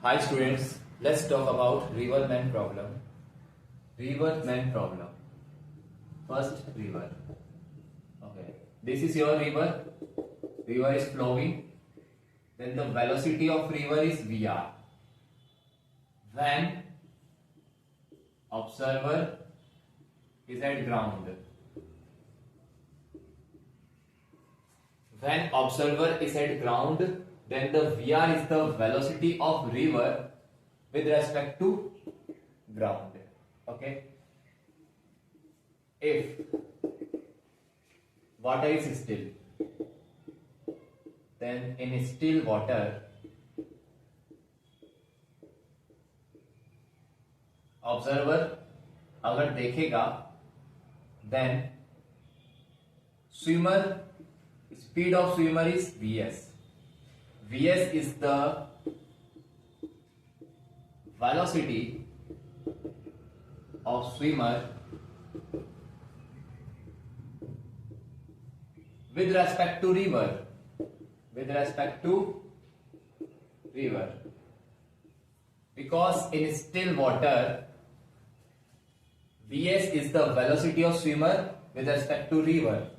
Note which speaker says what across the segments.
Speaker 1: Hi students, let's talk about riverman problem. Riverman problem. First river. Okay. This is your river. River is flowing. Then the velocity of river is Vr. When observer is at ground. When observer is at ground, then the Vr is the velocity of river with respect to ground. Okay. If water is still, then in still water, observer अगर देखेगा, then swimmer, speed of swimmer is Vs. Vs is the velocity of swimmer with respect to river. With respect to river. Because in still water, Vs is the velocity of swimmer with respect to river.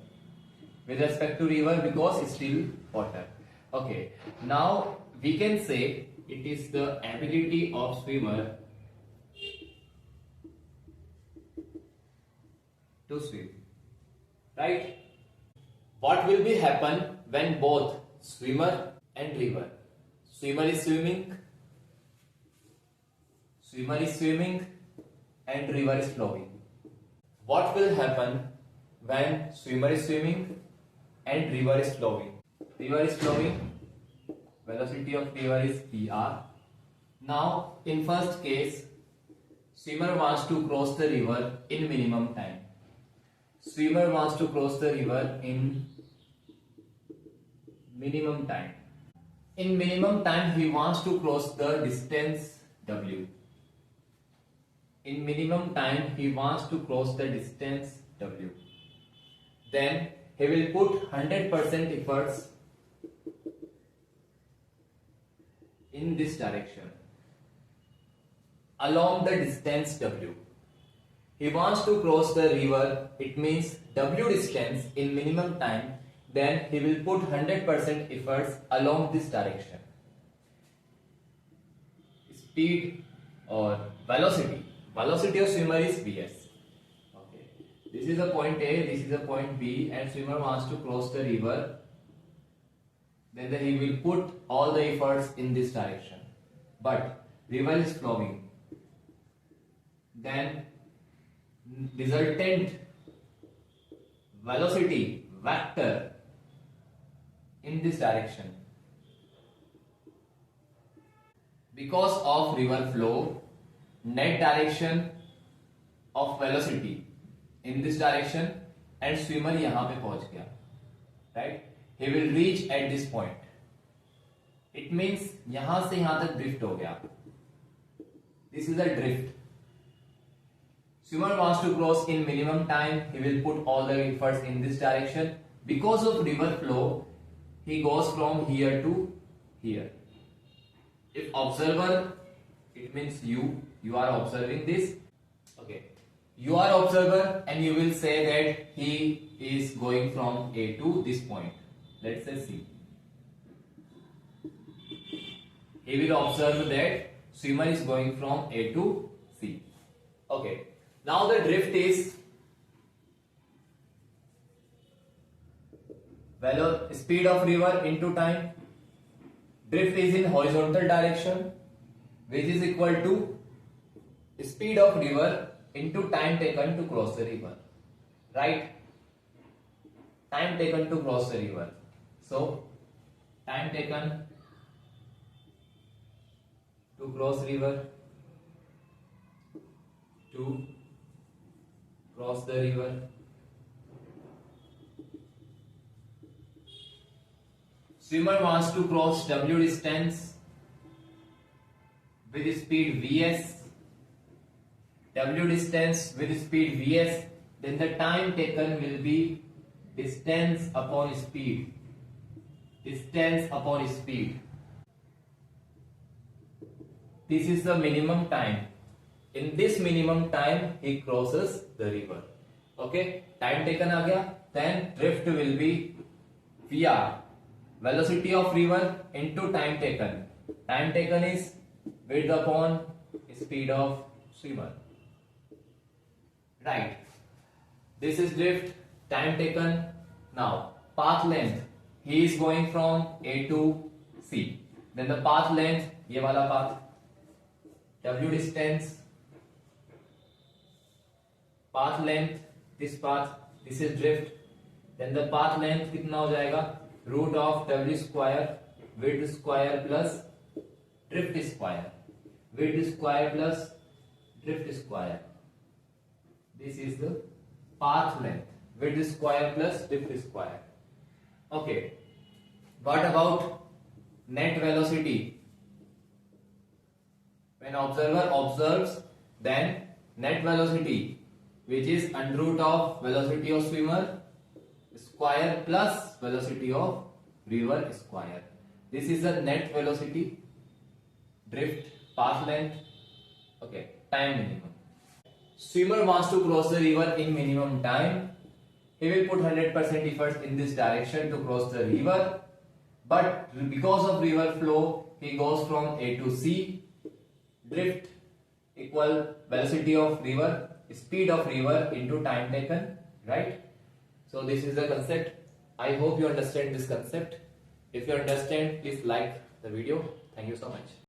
Speaker 1: With respect to river because still water. Okay. Now we can say it is the ability of swimmer to swim. Right? What will be happen when both swimmer and river? Swimmer is swimming and river is flowing. What will happen when swimmer is swimming and river is flowing? River is flowing, velocity of river is Vr. Now in first case, swimmer wants to cross the river in minimum time. Swimmer wants to cross the river in minimum time. In minimum time, he wants to cross the distance W. In minimum time, he wants to cross the distance W. Then he will put 100% efforts in this direction along the distance W. He wants to cross the river, it means W distance in minimum time, then he will put 100% efforts along this direction. Speed or velocity of swimmer is Vs. Okay. This is a point A, this is a point B, and swimmer wants to cross the river. Then he will put all the efforts in this direction. But river is flowing. Then resultant velocity vector in this direction. Because of river flow, net direction of velocity in this direction and swimmer यहाँ पे पहुंच गया, right? He will reach at this point. It means यहाँ से यहाँ तक drift हो गया. This is a drift. Swimmer wants to cross in minimum time. He will put all the efforts in this direction. Because of river flow, he goes from here to here. If observer, it means you are observing this. Okay. You are observer and you will say that he is going from A to this point. Let's say C. He will observe that swimmer is going from A to C. Okay. Now the drift is speed of river into time. Drift is in horizontal direction, which is equal to speed of river into time taken to cross the river. Right? Time taken to cross the river. So, time taken to cross river, to cross the river. Swimmer wants to cross W distance with speed Vs. W distance with speed Vs. Then the time taken will be distance upon speed. Distance upon speed. this is the minimum time. In this minimum time he crosses the river. Okay, time taken आ गया. Then drift will be VR, velocity of river into time taken. Time taken is width upon speed of swimmer. Right. This is drift. Time taken. Now path length. He is going from A to C. Then the path length, ये वाला path. W distance. Path length. This path. This is drift. Then the path length कितना हो जाएगा? Root of W square width square plus drift square. Width square plus drift square. This is the path length. Width square plus drift square. Okay. What about net velocity? When observer observes, then net velocity, which is under root of velocity of swimmer square plus velocity of river square. This is the net velocity, drift, path length. Okay, time minimum. Swimmer wants to cross the river in minimum time. He will put 100% efforts in this direction to cross the river, but because of river flow, he goes from A to C. Drift equal velocity of river, speed of river into time taken, right? So this is the concept. I hope you understand this concept. If you understand, please like the video. Thank you so much.